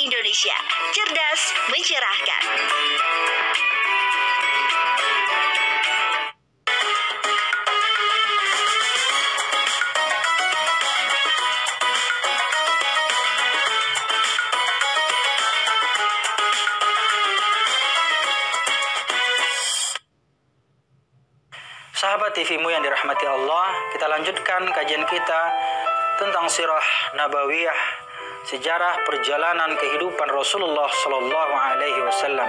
Indonesia, cerdas mencerahkan. Sahabat TV-mu yang dirahmati Allah, kita lanjutkan kajian kita tentang sirah nabawiyah, sejarah perjalanan kehidupan Rasulullah Sallallahu Alaihi Wasallam.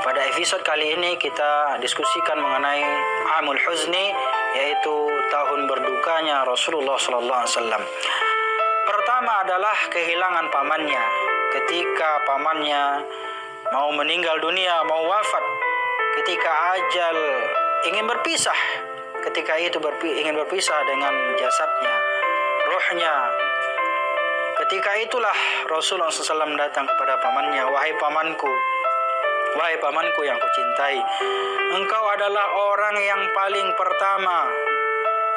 Pada episode kali ini kita diskusikan mengenai Amul Huzni, yaitu tahun berdukanya Rasulullah Sallallahu Alaihi Wasallam. Pertama adalah kehilangan pamannya. Ketika pamannya mau meninggal dunia, mau wafat, ketika ajal ingin berpisah, ketika itu ingin berpisah dengan jasadnya, rohnya. Ketika itulah Rasulullah SAW datang kepada pamannya, wahai pamanku yang kucintai, engkau adalah orang yang paling pertama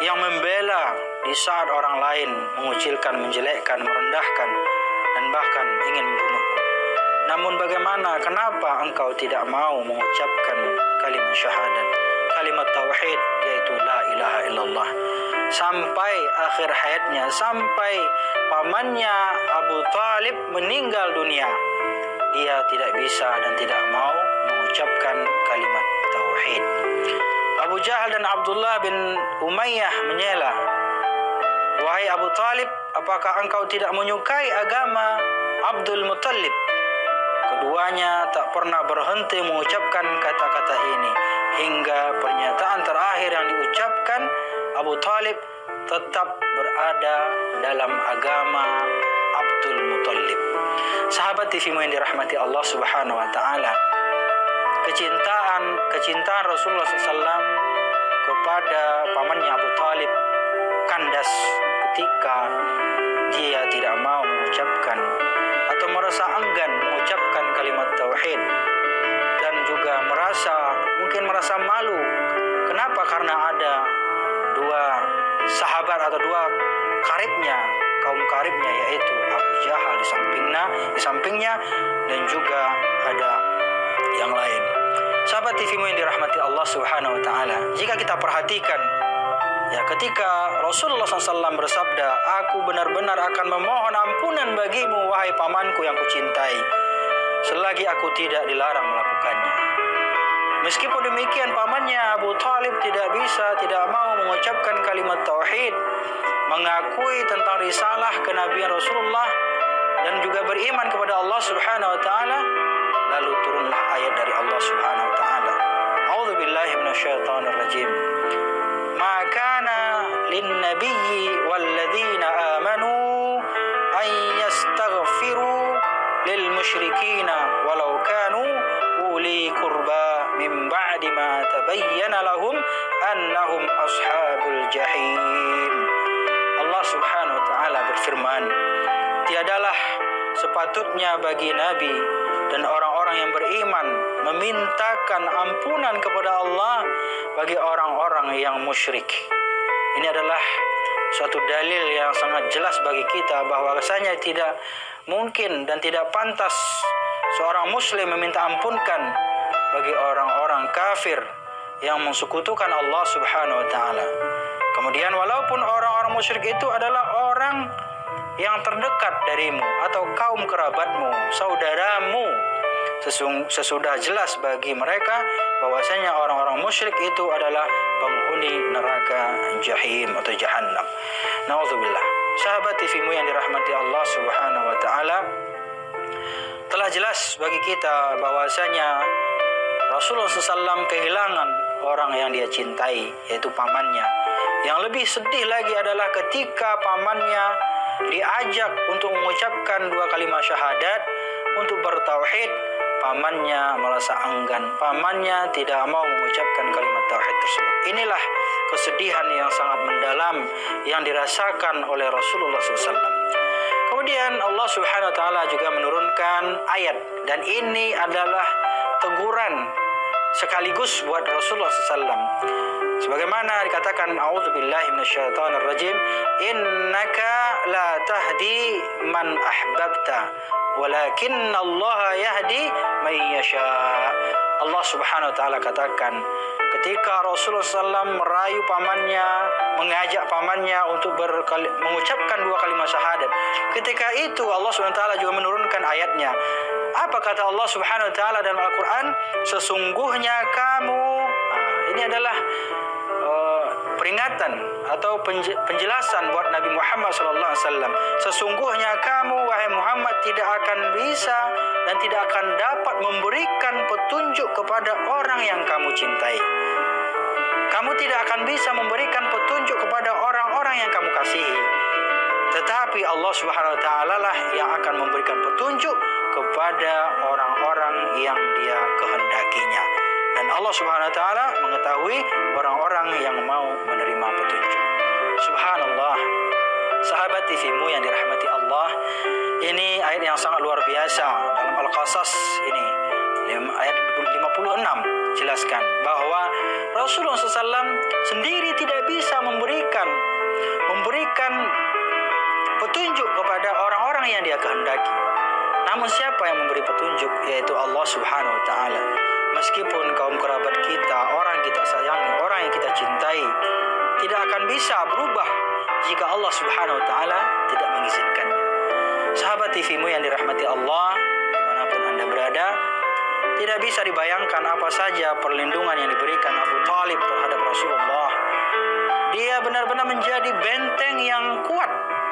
yang membela di saat orang lain mengucilkan, menjelekkan, merendahkan, dan bahkan ingin membunuhku. Namun bagaimana, kenapa engkau tidak mau mengucapkan kalimat syahadat, kalimat tauhid, yaitu la ilaha illallah, sampai akhir hayatnya, sampai pamannya Abu Talib meninggal dunia, dia tidak bisa dan tidak mau mengucapkan kalimat tauhid. Abu Jahal dan Abdullah bin Umayyah menyela, wahai Abu Talib, apakah engkau tidak menyukai agama Abdul Muttalib? Keduanya tak pernah berhenti mengucapkan kata-kata ini hingga pernyataan terakhir yang diucapkan, Abu Talib tetap berada dalam agama Abdul Muttalib. Sahabat TV-mu yang dirahmati Allah Subhanahu wa taala, kecintaan Rasulullah SAW kepada pamannya Abu Talib kandas ketika dia tidak mau mengucapkan atau merasa enggan mengucapkan kalimat tauhid, dan juga mungkin merasa malu. Kenapa? Karena ada dua sahabat atau dua kaum karibnya, yaitu Abu Jahal di sampingnya dan juga ada yang lain. Sahabat TV-mu yang dirahmati Allah Subhanahu wa taala, jika kita perhatikan, ya, ketika Rasulullah SAW bersabda, aku benar-benar akan memohon ampunan bagimu, wahai pamanku yang kucintai, selagi aku tidak dilarang melakukannya. Meskipun demikian, pamannya Abu Talib tidak mau mengucapkan kalimat tauhid, mengakui tentang risalah kenabian Rasulullah, dan juga beriman kepada Allah Subhanahu wa taala. Lalu turunlah ayat dari Allah Subhanahu wa taala. A'udzu billahi minasyaitonir rajim. Ma kana lin-nabiyyi wal-ladzina amanu an yastaghfiru lil musyrikina walau kanu uli qurba min ba'di ma tabayyana lahum annahum ashabul jahim. Allah Subhanahu wa taala berfirman, tiadalah sepatutnya bagi nabi dan orang-orang yang beriman memintakan ampunan kepada Allah bagi orang-orang yang musyrik. Ini adalah suatu dalil yang sangat jelas bagi kita bahwa rasanya tidak mungkin dan tidak pantas seorang muslim meminta ampunkan bagi orang-orang kafir yang mensekutukan Allah Subhanahu wa taala. Kemudian walaupun orang-orang musyrik itu adalah orang yang terdekat darimu atau kaum kerabatmu, saudaramu, sesudah jelas bagi mereka bahwasanya orang-orang musyrik itu adalah penghuni neraka jahim atau jahannam. Nauzubillah. Sahabat TV-mu yang dirahmati Allah Subhanahu wa taala, telah jelas bagi kita bahwasanya Rasulullah SAW kehilangan orang yang dia cintai, yaitu pamannya. Yang lebih sedih lagi adalah ketika pamannya diajak untuk mengucapkan dua kalimat syahadat, untuk bertauhid, pamannya merasa enggan, pamannya tidak mau mengucapkan kalimat tauhid tersebut. Inilah kesedihan yang sangat mendalam yang dirasakan oleh Rasulullah SAW. Kemudian Allah Subhanahu wa taala juga menurunkan ayat, dan ini adalah teguran sekaligus buat Rasulullah SAW. Sebagaimana dikatakan, a'udzubillahi minasyaitonirrajim, innaka la tahdi man ahbabta walakinallaha yahdi man yasha. Allah Subhanahu wa taala katakan, ketika Rasulullah SAW merayu pamannya, mengajak pamannya untuk mengucapkan 2 kalimat syahadat, ketika itu Allah Subhanahu wa taala juga menurunkan ayatnya. Apa kata Allah Subhanahu wa taala dalam Al-Quran? Sesungguhnya kamu, ini adalah peringatan atau penjelasan buat Nabi Muhammad SAW. Sesungguhnya kamu, wahai Muhammad, tidak akan bisa dan tidak akan dapat memberikan petunjuk kepada orang yang kamu cintai. Kamu tidak akan bisa memberikan petunjuk kepada orang-orang yang kamu kasihi. Tetapi Allah Subhanahu wa taala lah yang akan memberikan petunjuk kepada orang-orang yang Dia kehendakinya. Dan Allah Subhanahu wa taala mengetahui orang-orang yang mau menerima petunjuk. Subhanallah. Sahabat TV-mu yang dirahmati Allah, ini ayat yang sangat luar biasa dalam Al-Qasas ini. Ayat 56 jelaskan bahwa Rasulullah SAW sendiri tidak bisa memberikan petunjuk kepada orang-orang yang Dia kehendaki. Namun siapa yang memberi petunjuk? Yaitu Allah Subhanahu wa taala. Meskipun kaum kerabat kita, orang yang kita sayangi, orang yang kita cintai, tidak akan bisa berubah jika Allah Subhanahu wa taala tidak mengizinkannya. Sahabat TV-mu yang dirahmati Allah, dimanapun Anda berada, tidak bisa dibayangkan apa saja perlindungan yang diberikan Abu Thalib terhadap Rasulullah. Dia benar-benar menjadi benteng yang kuat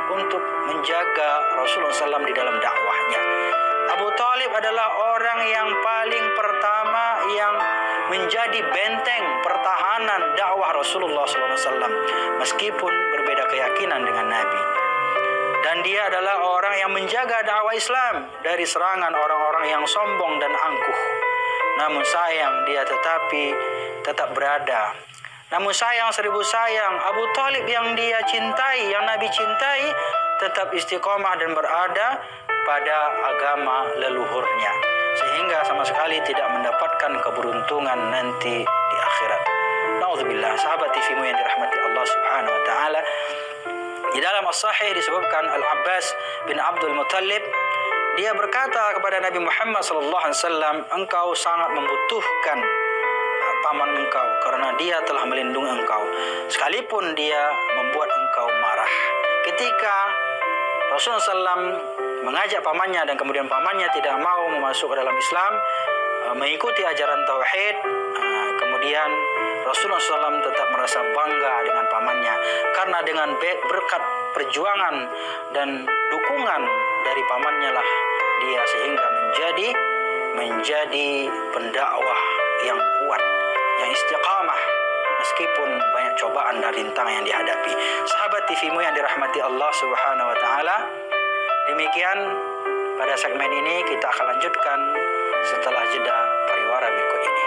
untuk menjaga Rasulullah SAW di dalam dakwahnya. Abu Thalib adalah orang yang paling pertama yang menjadi benteng pertahanan dakwah Rasulullah SAW, meskipun berbeda keyakinan dengan Nabi. Dan dia adalah orang yang menjaga dakwah Islam dari serangan orang-orang yang sombong dan angkuh. Namun sayang, dia tetap berada. Namun sayang, seribu sayang, Abu Thalib yang dia cintai, yang Nabi cintai, tetap istiqomah dan berada pada agama leluhurnya, sehingga sama sekali tidak mendapatkan keberuntungan nanti di akhirat. Nauzubillah. Sahabat TV-mu yang dirahmati Allah Subhanahu wa taala, di dalam As-Sahih disebutkan Al-Abbas bin Abdul Muttalib, dia berkata kepada Nabi Muhammad SAW, engkau sangat membutuhkan paman engkau karena dia telah melindungi engkau, sekalipun dia membuat engkau marah. Ketika Rasulullah SAW mengajak pamannya dan kemudian pamannya tidak mau masuk ke dalam Islam, mengikuti ajaran tauhid, kemudian Rasulullah SAW tetap merasa bangga dengan pamannya, karena dengan berkat perjuangan dan dukungan dari pamannya lah dia sehingga menjadi pendakwah yang kuat, yang istiqamah meskipun banyak cobaan dan rintangan yang dihadapi. Sahabat TV-mu yang dirahmati Allah Subhanahu wa taala, demikian pada segmen ini, kita akan lanjutkan setelah jeda pariwara berikut ini.